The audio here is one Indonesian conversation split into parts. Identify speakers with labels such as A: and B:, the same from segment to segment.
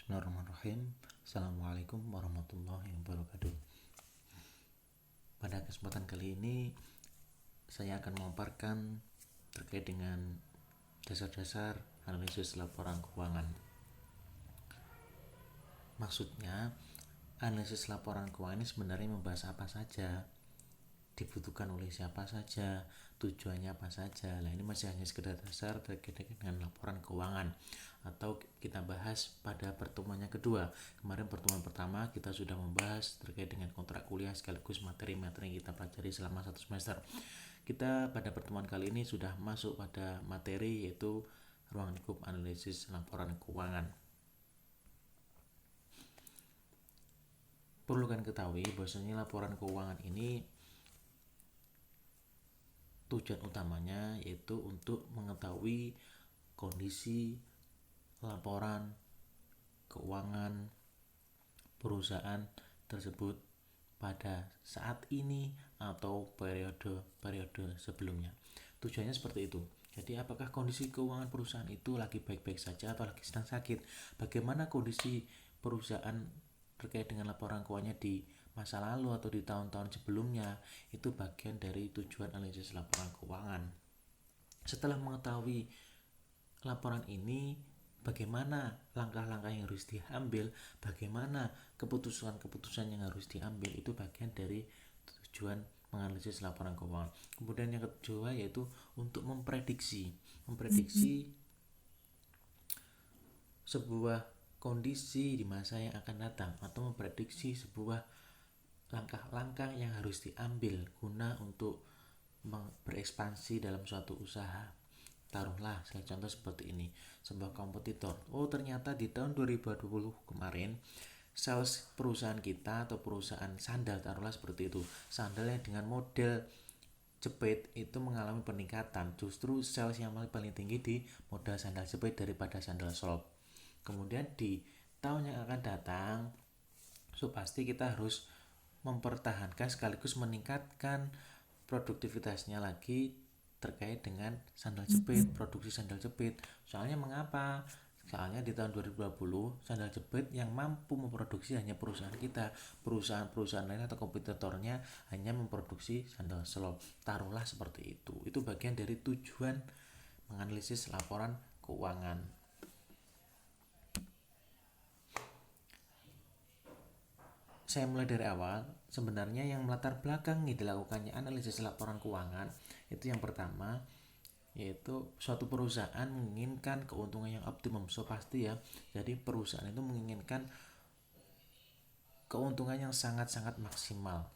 A: Bismillahirrahmanirrahim. Assalamualaikum warahmatullahi wabarakatuh. Pada kesempatan kali ini saya akan memaparkan terkait dengan dasar-dasar analisis laporan keuangan. Maksudnya, analisis laporan keuangan ini sebenarnya membahas apa saja, dibutuhkan oleh siapa saja, tujuannya apa saja. Nah, ini masih hanya sekedar dasar terkait dengan laporan keuangan, atau kita bahas pada pertemuan yang kedua. Kemarin pertemuan pertama kita sudah membahas terkait dengan kontrak kuliah sekaligus materi-materi yang kita pelajari selama 1 semester. Kita pada pertemuan kali ini sudah masuk pada materi, yaitu ruang lingkup analisis laporan keuangan. Perlu kan ketahui bahwasanya laporan keuangan ini tujuan utamanya yaitu untuk mengetahui kondisi laporan keuangan perusahaan tersebut pada saat ini atau periode sebelumnya. Tujuannya seperti itu. Jadi apakah kondisi keuangan perusahaan itu lagi baik-baik saja atau lagi sedang sakit? Bagaimana kondisi perusahaan terkait dengan laporan keuangannya di masa lalu atau di tahun-tahun sebelumnya? Itu bagian dari tujuan analisis laporan keuangan. Setelah mengetahui laporan ini, bagaimana langkah-langkah yang harus diambil, bagaimana keputusan-keputusan yang harus diambil, itu bagian dari tujuan menganalisis laporan keuangan. Kemudian yang kedua yaitu untuk memprediksi sebuah kondisi di masa yang akan datang, atau memprediksi sebuah langkah-langkah yang harus diambil guna untuk berekspansi dalam suatu usaha. Taruhlah saya contoh seperti ini, sebuah kompetitor. Oh, ternyata di tahun 2020 kemarin sales perusahaan kita atau perusahaan sandal, taruhlah seperti itu, sandal yang dengan model jepit itu mengalami peningkatan. Justru sales yang paling tinggi di model sandal jepit daripada sandal solp. Kemudian di tahun yang akan datang, pasti kita harus mempertahankan sekaligus meningkatkan produktivitasnya lagi terkait dengan sandal jepit, produksi sandal jepit. Soalnya mengapa? Soalnya di tahun 2020 sandal jepit yang mampu memproduksi hanya perusahaan kita. Perusahaan-perusahaan lain atau kompetitornya hanya memproduksi sandal selop. Taruhlah seperti itu. Itu bagian dari tujuan menganalisis laporan keuangan. Saya mulai dari awal. Sebenarnya yang melatar belakangi dilakukannya analisis laporan keuangan itu yang pertama, yaitu suatu perusahaan menginginkan keuntungan yang optimum. Pasti ya, jadi perusahaan itu menginginkan keuntungan yang sangat-sangat maksimal.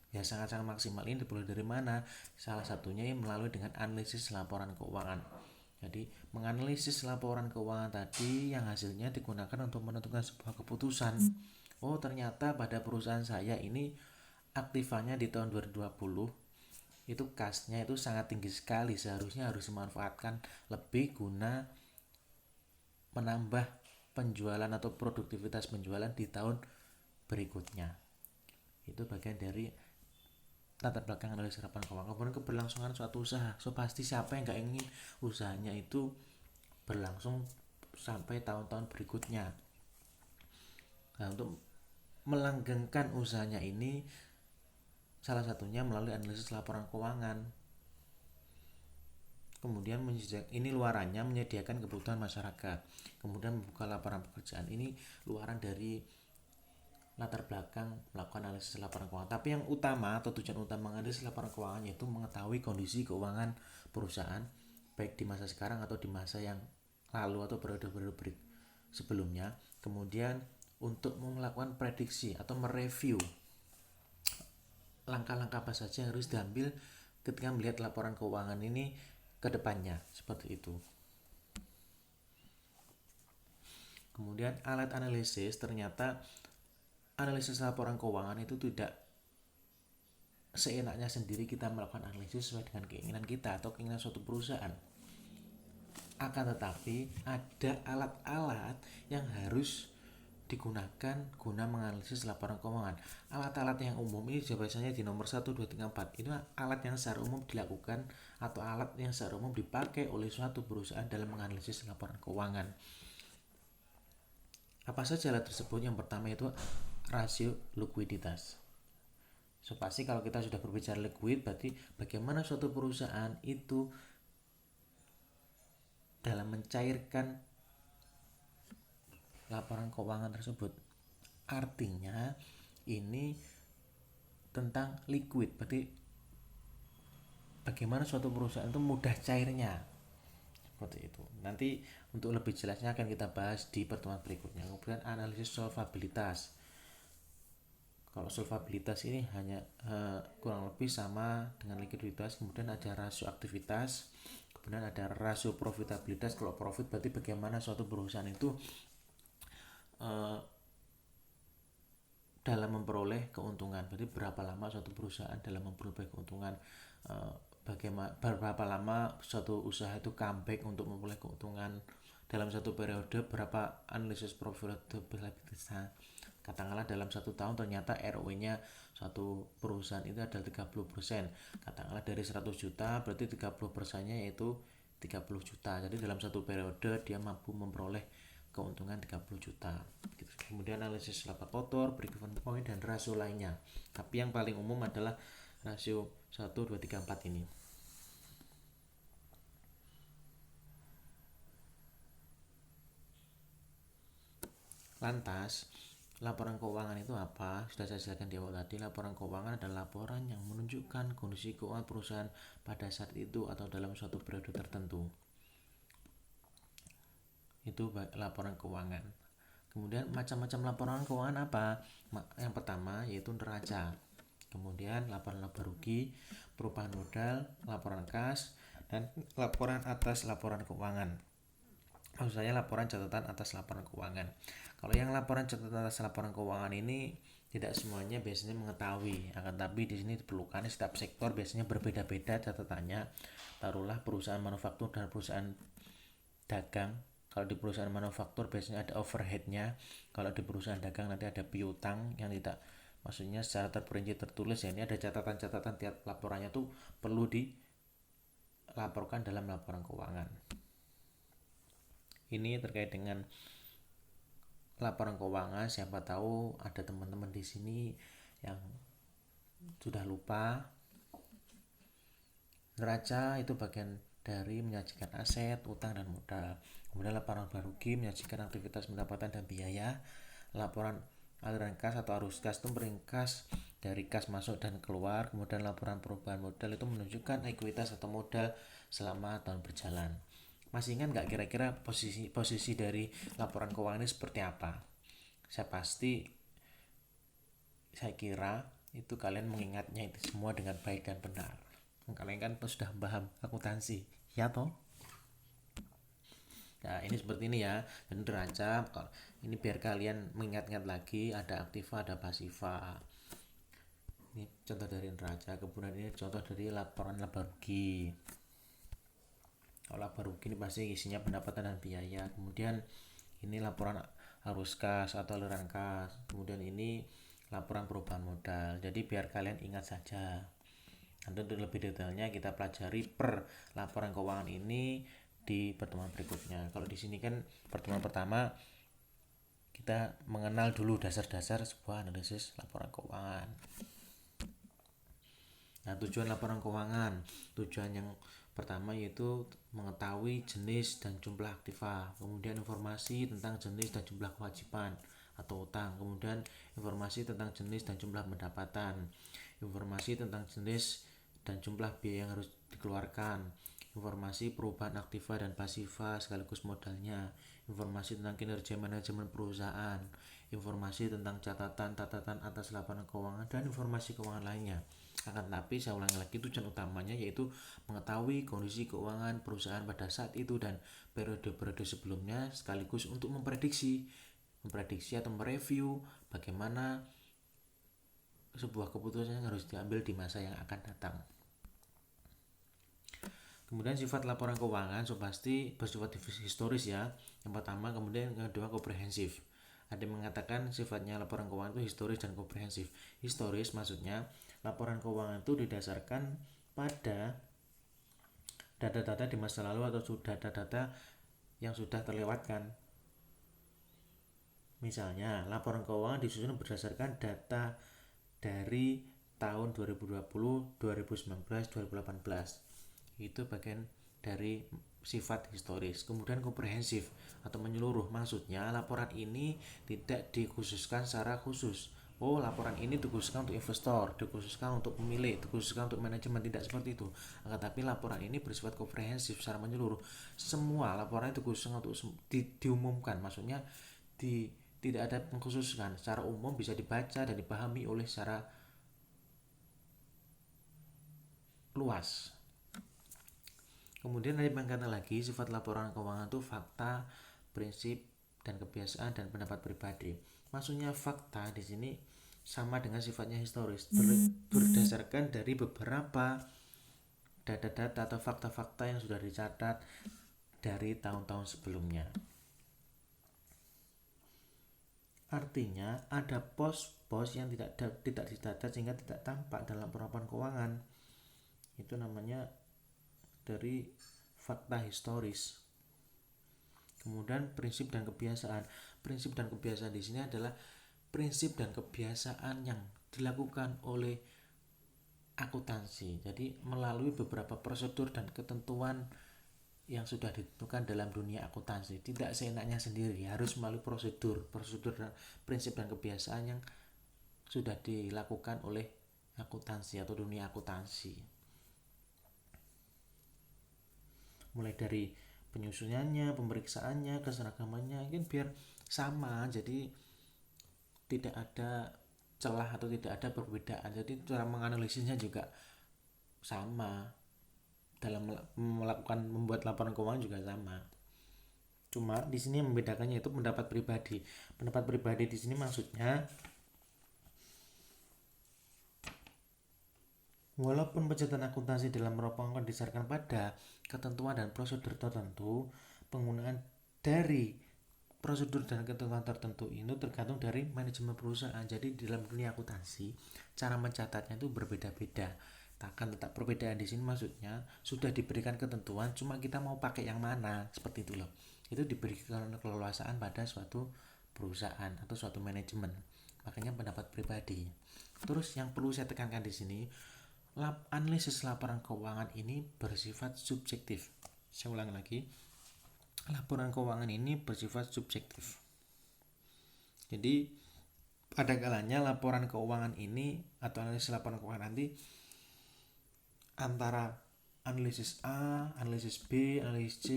A: Ya, sangat-sangat maksimal ini diperoleh dari mana? Salah satunya melalui dengan analisis laporan keuangan. Jadi menganalisis laporan keuangan tadi yang hasilnya digunakan untuk menentukan sebuah keputusan. Oh, ternyata pada perusahaan saya ini aktifannya di tahun 2020 itu kasnya itu sangat tinggi sekali, seharusnya harus dimanfaatkan lebih guna menambah penjualan atau produktivitas penjualan di tahun berikutnya. Itu bagian dari latar belakang analisis laporan keuangan. Kemudian keberlangsungan suatu usaha. Pasti siapa yang gak ingin usahanya itu berlangsung sampai tahun-tahun berikutnya. Nah, untuk melanggengkan usahanya ini salah satunya melalui analisis laporan keuangan. Kemudian ini luarannya menyediakan kebutuhan masyarakat. Kemudian membuka laporan pekerjaan, ini luaran dari latar belakang melakukan analisis laporan keuangan. Tapi yang utama atau tujuan utama menganalisis laporan keuangan yaitu mengetahui kondisi keuangan perusahaan baik di masa sekarang atau di masa yang lalu atau periode-periode sebelumnya. Kemudian untuk melakukan prediksi atau mereview langkah-langkah apa saja yang harus diambil ketika melihat laporan keuangan ini ke depannya, seperti itu. Kemudian alat analisis, ternyata analisis laporan keuangan itu tidak seenaknya sendiri kita melakukan analisis sesuai dengan keinginan kita atau keinginan suatu perusahaan. Akan tetapi ada alat-alat yang harus digunakan guna menganalisis laporan keuangan. Alat-alat yang umum ini biasanya di nomor 1, 2, 3, 4. Ini alat yang secara umum dilakukan atau alat yang secara umum dipakai oleh suatu perusahaan dalam menganalisis laporan keuangan. Apa saja hal tersebut? Yang pertama itu rasio likuiditas. So pasti kalau kita sudah berbicara liquid, berarti bagaimana suatu perusahaan itu dalam mencairkan laporan keuangan tersebut. Artinya ini tentang liquid, berarti bagaimana suatu perusahaan itu mudah cairnya, seperti itu. Nanti untuk lebih jelasnya akan kita bahas di pertemuan berikutnya. Kemudian analisis solvabilitas. Kalau solvabilitas ini hanya kurang lebih sama dengan likuiditas. Kemudian ada rasio aktivitas, kemudian ada rasio profitabilitas. Kalau profit berarti bagaimana suatu perusahaan itu dalam memperoleh keuntungan. Berarti berapa lama suatu perusahaan dalam memperoleh keuntungan, bagaimana berapa lama suatu usaha itu comeback untuk memperoleh keuntungan dalam satu periode, berapa analisis profitabilitasnya. Katakanlah dalam 1 tahun ternyata ROE-nya suatu perusahaan itu adalah 30%. Katakanlah dari 100 juta berarti 30%-nya yaitu 30 juta. Jadi dalam satu periode dia mampu memperoleh keuntungan 30 juta. Kemudian analisis laba kotor, break-even point, dan rasio lainnya. Tapi yang paling umum adalah rasio 1, 2, 3, 4 ini. Lantas, laporan keuangan itu apa? Sudah saya jelaskan di awal tadi. Laporan keuangan adalah laporan yang menunjukkan kondisi keuangan perusahaan pada saat itu atau dalam suatu periode tertentu. Itu laporan keuangan. Kemudian macam-macam laporan keuangan apa? Yang pertama yaitu neraca. Kemudian laporan laba rugi, perubahan modal, laporan kas, dan laporan atas laporan keuangan. Maksud saya laporan catatan atas laporan keuangan. Kalau yang laporan catatan atas laporan keuangan ini tidak semuanya biasanya mengetahui, akan tapi di sini diperlukan setiap sektor biasanya berbeda-beda catatannya. Taruhlah perusahaan manufaktur dan perusahaan dagang. Kalau di perusahaan manufaktur biasanya ada overheadnya. Kalau di perusahaan dagang nanti ada piutang yang tidak, maksudnya secara terperinci tertulis ya. Ini ada catatan-catatan tiap laporannya tuh perlu dilaporkan dalam laporan keuangan. Ini terkait dengan laporan keuangan. Siapa tahu ada teman-teman di sini yang sudah lupa. Neraca itu bagian dari menyajikan aset, utang, dan modal. Kemudian laporan laba rugi menyajikan aktivitas pendapatan dan biaya. Laporan aliran kas atau arus kas itu meringkas dari kas masuk dan keluar. Kemudian laporan perubahan modal itu menunjukkan ekuitas atau modal selama tahun berjalan. Masih ingat nggak kira-kira posisi dari laporan keuangan ini seperti apa? Saya kira itu kalian mengingatnya itu semua dengan baik dan benar. Kalian kan sudah paham akuntansi, ya toh? Nah ini seperti ini ya. Dan neraca ini biar kalian mengingat-ingat lagi, ada aktiva, ada pasiva. Ini contoh dari neraca. Kemudian ini contoh dari laporan laba rugi. Kalau laba rugi ini pasti isinya pendapatan dan biaya. Kemudian ini laporan arus kas atau aliran kas. Kemudian ini laporan perubahan modal. Jadi biar kalian ingat saja. Nanti untuk lebih detailnya kita pelajari per laporan keuangan ini di pertemuan berikutnya. Kalau di sini kan pertemuan pertama kita mengenal dulu dasar-dasar sebuah analisis laporan keuangan. Nah, tujuan laporan keuangan, tujuan yang pertama yaitu mengetahui jenis dan jumlah aktiva, kemudian informasi tentang jenis dan jumlah kewajiban atau utang, kemudian informasi tentang jenis dan jumlah pendapatan, informasi tentang jenis dan jumlah biaya yang harus dikeluarkan, informasi perubahan aktiva dan pasiva sekaligus modalnya, informasi tentang kinerja manajemen perusahaan, informasi tentang catatan atas laporan keuangan, dan informasi keuangan lainnya. Akan tetapi saya ulangi lagi, tujuan utamanya yaitu mengetahui kondisi keuangan perusahaan pada saat itu dan periode-periode sebelumnya, sekaligus untuk memprediksi atau mereview bagaimana sebuah keputusan yang harus diambil di masa yang akan datang. Kemudian sifat laporan keuangan pasti bersifat historis ya. Yang pertama, kemudian yang kedua komprehensif. Ada yang mengatakan sifatnya laporan keuangan itu historis dan komprehensif. Historis maksudnya laporan keuangan itu didasarkan pada data-data di masa lalu atau data-data yang sudah terlewatkan. Misalnya, laporan keuangan disusun berdasarkan data dari tahun 2020, 2019, 2018. Itu bagian dari sifat historis. Kemudian komprehensif atau menyeluruh, maksudnya laporan ini tidak dikhususkan secara khusus. Oh, laporan ini dikhususkan untuk investor, dikhususkan untuk pemilik, dikhususkan untuk manajemen, tidak seperti itu. Akan tapi laporan ini bersifat komprehensif secara menyeluruh. Semua laporan itu dikhususkan untuk diumumkan, maksudnya tidak ada pengkhususan, secara umum bisa dibaca dan dipahami oleh secara luas. Kemudian ada yang lagi, sifat laporan keuangan itu fakta, prinsip, dan kebiasaan dan pendapat pribadi. Maksudnya fakta di sini sama dengan sifatnya historis, berdasarkan dari beberapa data-data atau fakta-fakta yang sudah dicatat dari tahun-tahun sebelumnya. Artinya ada pos-pos yang tidak didata sehingga tidak tampak dalam laporan keuangan. Itu namanya dari fakta historis. Kemudian prinsip dan kebiasaan. Prinsip dan kebiasaan di sini adalah prinsip dan kebiasaan yang dilakukan oleh akuntansi. Jadi melalui beberapa prosedur dan ketentuan yang sudah ditentukan dalam dunia akuntansi. Tidak seenaknya sendiri, harus melalui prosedur, prinsip dan kebiasaan yang sudah dilakukan oleh akuntansi atau dunia akuntansi. Mulai dari penyusunannya, pemeriksaannya, keseragamannya, mungkin biar sama, jadi tidak ada celah atau tidak ada perbedaan. Jadi cara menganalisisnya juga sama, dalam membuat laporan keuangan juga sama. Cuma di sini yang membedakannya itu pendapat pribadi. Pendapat pribadi di sini maksudnya walaupun pencatatan akuntansi dalam laporan didasarkan pada ketentuan dan prosedur tertentu, penggunaan dari prosedur dan ketentuan tertentu itu tergantung dari manajemen perusahaan. Jadi di dalam dunia akuntansi, cara mencatatnya itu berbeda-beda. Akan tetap perbedaan di sini maksudnya sudah diberikan ketentuan, cuma kita mau pakai yang mana, seperti itu loh. Itu diberikan keleluasaan pada suatu perusahaan atau suatu manajemen. Makanya pendapat pribadi. Terus yang perlu saya tekankan di sini, analisis laporan keuangan ini bersifat subjektif. Saya ulang lagi, laporan keuangan ini bersifat subjektif. Jadi pada kalanya laporan keuangan ini atau analisis laporan keuangan nanti antara analisis A, analisis B, analisis C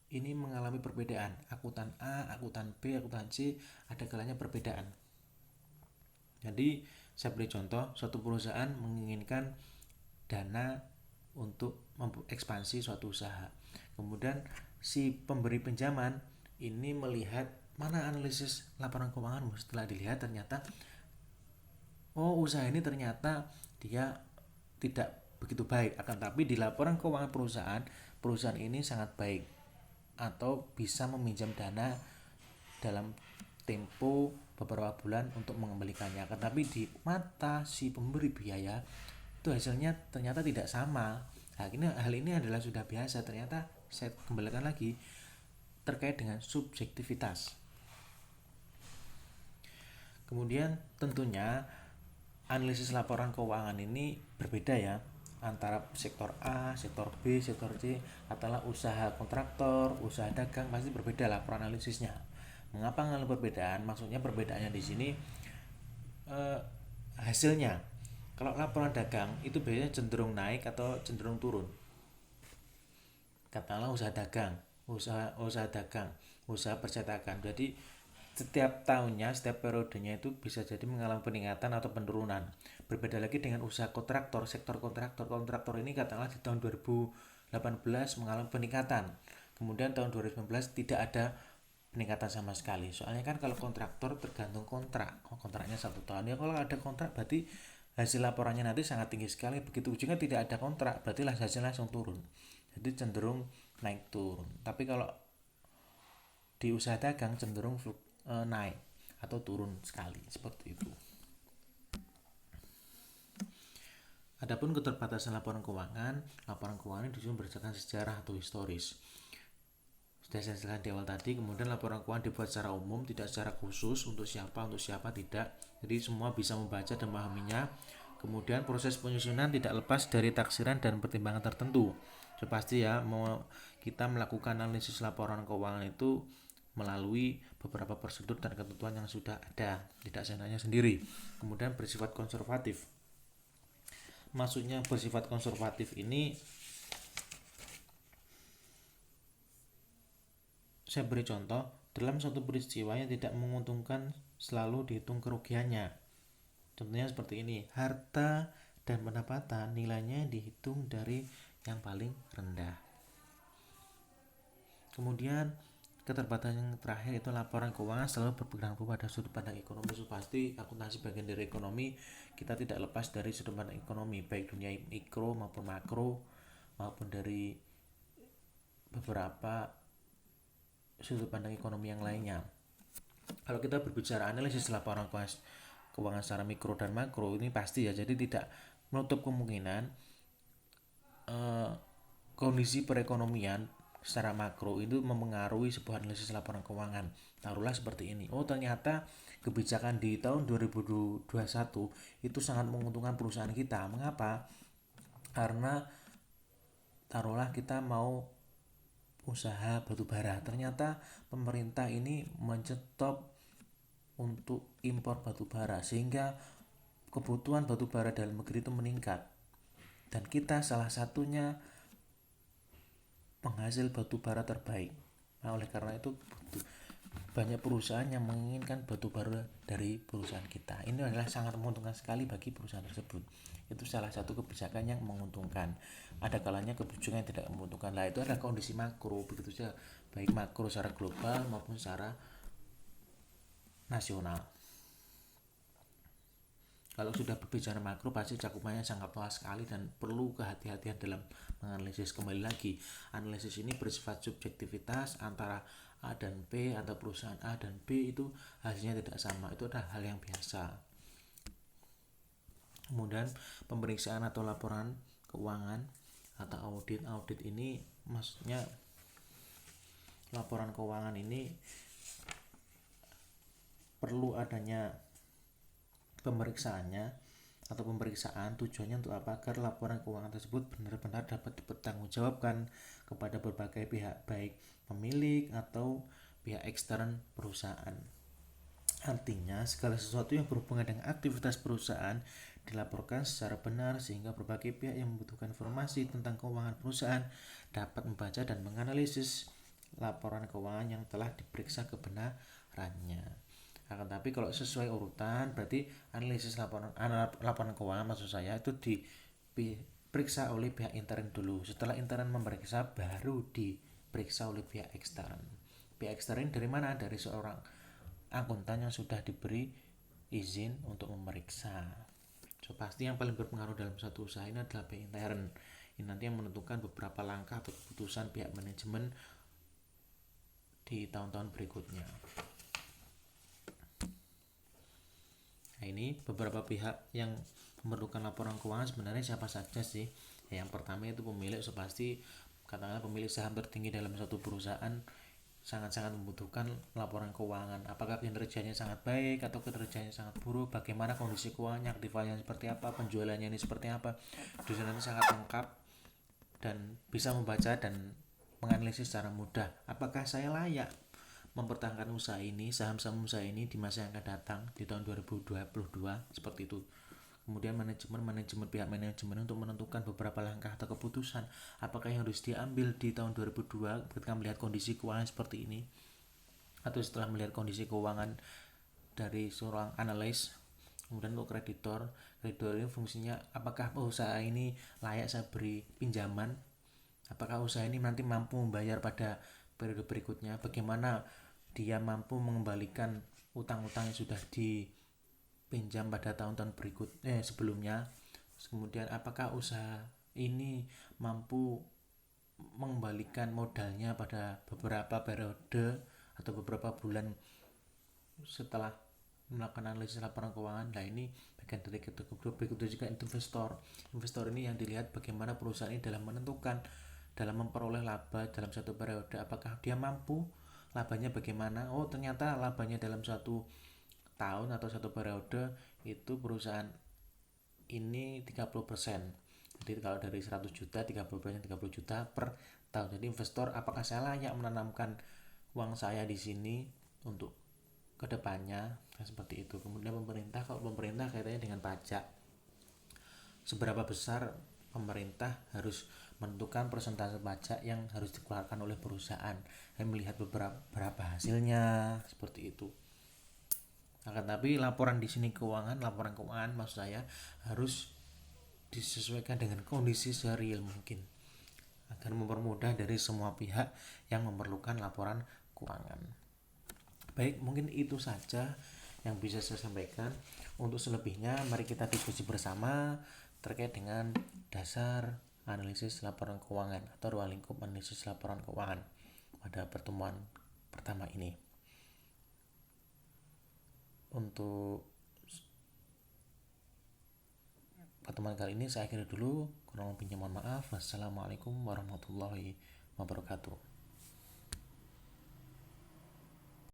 A: ini mengalami perbedaan. Akuntan A, akuntan B, akuntan C ada kalanya perbedaan. Jadi saya beri contoh, suatu perusahaan menginginkan dana untuk ekspansi suatu usaha. Kemudian si pemberi pinjaman ini melihat mana analisis laporan keuangan, setelah dilihat ternyata usaha ini ternyata dia tidak begitu baik, akan tapi di laporan keuangan perusahaan ini sangat baik atau bisa meminjam dana dalam tempo beberapa bulan untuk mengembalikannya. Akan tapi di mata si pemberi biaya itu hasilnya ternyata tidak sama. Hal ini adalah sudah biasa. Ternyata saya kembalikan lagi terkait dengan subjektivitas. Kemudian tentunya analisis laporan keuangan ini berbeda ya, antara sektor A, sektor B, sektor C, adalah usaha kontraktor, usaha dagang, pasti berbeda laporan analisisnya. Mengapa mengalami perbedaan? Maksudnya perbedaannya di sini hasilnya. Kalau laporan dagang itu biasanya cenderung naik atau cenderung turun. Katakanlah usaha dagang, usaha dagang, usaha percetakan. Jadi setiap tahunnya, setiap periodenya itu bisa jadi mengalami peningkatan atau penurunan. Berbeda lagi dengan usaha kontraktor, sektor kontraktor. Kontraktor ini katakanlah di tahun 2018 mengalami peningkatan. Kemudian tahun 2019 tidak ada peningkatan sama sekali. Soalnya kan kalau kontraktor tergantung kontraknya 1 tahun. Ya kalau ada kontrak berarti hasil laporannya nanti sangat tinggi sekali. Begitu ujungnya tidak ada kontrak, berarti hasilnya langsung turun. Jadi cenderung naik turun. Tapi kalau di usaha dagang cenderung naik atau turun sekali, seperti itu. Adapun keterbatasan laporan keuangan ini disusun berdasarkan sejarah atau historis. Sudah saya jelaskan di awal tadi. Kemudian laporan keuangan dibuat secara umum, tidak secara khusus untuk siapa tidak. Jadi semua bisa membaca dan memahaminya. Kemudian proses penyusunan tidak lepas dari taksiran dan pertimbangan tertentu. So, pasti ya, mau kita melakukan analisis laporan keuangan itu melalui beberapa prosedur dan ketentuan yang sudah ada, tidak seenaknya sendiri. Kemudian bersifat konservatif. Maksudnya bersifat konservatif ini, saya beri contoh, dalam suatu peristiwa yang tidak menguntungkan selalu dihitung kerugiannya. Contohnya seperti ini, harta dan pendapatan nilainya dihitung dari yang paling rendah. Kemudian keterbatasan yang terakhir itu laporan keuangan selalu berpegang pada sudut pandang ekonomi. So, pasti akuntansi bagian dari ekonomi, kita tidak lepas dari sudut pandang ekonomi, baik dunia mikro maupun makro, maupun dari beberapa sudut pandang ekonomi yang lainnya. Kalau kita berbicara analisis laporan keuangan secara mikro dan makro, ini pasti ya, jadi tidak menutup kemungkinan kondisi perekonomian secara makro itu mempengaruhi sebuah analisis laporan keuangan. Taruhlah seperti ini, oh ternyata kebijakan di tahun 2021 itu sangat menguntungkan perusahaan kita. Mengapa? Karena taruhlah kita mau usaha batubara, ternyata pemerintah ini mencetop untuk impor batubara sehingga kebutuhan batubara dalam negeri itu meningkat, dan kita salah satunya penghasil batu bara terbaik. Nah, oleh karena itu banyak perusahaan yang menginginkan batu bara dari perusahaan kita. Ini adalah sangat menguntungkan sekali bagi perusahaan tersebut. Itu salah satu kebijakan yang menguntungkan. Ada kalanya kebijakan yang tidak menguntungkan. Lah, itu adalah kondisi makro, begitu saja, baik makro secara global maupun secara nasional. Kalau sudah berbicara makro, pasti cakupannya sangat luas sekali dan perlu kehati-hatian dalam menganalisis. Kembali lagi, analisis ini bersifat subjektivitas antara A dan B, atau perusahaan A dan B itu hasilnya tidak sama. Itu adalah hal yang biasa. Kemudian pemeriksaan atau laporan keuangan atau audit ini maksudnya laporan keuangan ini perlu adanya pemeriksaannya atau pemeriksaan. Tujuannya untuk apa? Agar laporan keuangan tersebut benar-benar dapat dipertanggungjawabkan kepada berbagai pihak, baik pemilik atau pihak ekstern perusahaan. Artinya, segala sesuatu yang berhubungan dengan aktivitas perusahaan dilaporkan secara benar sehingga berbagai pihak yang membutuhkan informasi tentang keuangan perusahaan dapat membaca dan menganalisis laporan keuangan yang telah diperiksa kebenarannya. Akan tapi kalau sesuai urutan, berarti analisis laporan keuangan maksud saya itu diperiksa oleh pihak intern dulu. Setelah intern memeriksa, baru diperiksa oleh pihak ekstern. Pihak ekstern dari mana? Dari seorang akuntan yang sudah diberi izin untuk memeriksa. So, pasti yang paling berpengaruh dalam satu usaha ini adalah pihak intern. Ini nanti yang menentukan beberapa langkah atau keputusan pihak manajemen di tahun-tahun berikutnya. Nah, ini beberapa pihak yang memerlukan laporan keuangan sebenarnya siapa saja sih? Ya, yang pertama itu pemilik. So, pasti katakanlah pemilik saham tertinggi dalam suatu perusahaan sangat-sangat membutuhkan laporan keuangan. Apakah kinerjanya sangat baik atau kinerjanya sangat buruk? Bagaimana kondisi keuangannya, aktivanya seperti apa, penjualannya ini seperti apa? Di sana sangat lengkap dan bisa membaca dan menganalisis secara mudah. Apakah saya layak mempertahankan usaha ini, saham-saham usaha ini di masa yang akan datang di tahun 2022, seperti itu. Kemudian pihak manajemen untuk menentukan beberapa langkah atau keputusan apakah yang harus diambil di tahun 2002 ketika melihat kondisi keuangan seperti ini, atau setelah melihat kondisi keuangan dari seorang analis. Kemudian untuk kreditor ini fungsinya, apakah usaha ini layak saya beri pinjaman, apakah usaha ini nanti mampu membayar pada periode berikutnya, bagaimana dia mampu mengembalikan utang-utang yang sudah dipinjam pada tahun-tahun sebelumnya. Kemudian apakah usaha ini mampu mengembalikan modalnya pada beberapa periode atau beberapa bulan setelah melakukan analisis laporan keuangan. Nah, ini bagian dari berikutnya juga investor. Investor ini yang dilihat bagaimana perusahaan ini dalam menentukan dalam memperoleh laba dalam satu periode, apakah dia mampu, labanya bagaimana. Oh ternyata labanya dalam satu tahun atau satu periode itu perusahaan ini 30%. Jadi kalau dari 100 juta 30%, 30 juta per tahun. Jadi investor, apakah saya layak menanamkan uang saya di sini untuk kedepannya, seperti itu. Kemudian pemerintah, kalau pemerintah kaitannya dengan pajak, seberapa besar pemerintah harus menentukan persentase pajak yang harus dikeluarkan oleh perusahaan, dan melihat beberapa hasilnya, seperti itu. Akan tapi laporan di sini laporan keuangan maksud saya harus disesuaikan dengan kondisi sereal mungkin, agar mempermudah dari semua pihak yang memerlukan laporan keuangan. Baik, mungkin itu saja yang bisa saya sampaikan. Untuk selebihnya mari kita diskusi bersama terkait dengan dasar analisis laporan keuangan atau ruang lingkup analisis laporan keuangan pada pertemuan pertama ini. Untuk pertemuan kali ini saya akhiri dulu, kurang lebihnya mohon maaf. Wassalamualaikum warahmatullahi wabarakatuh.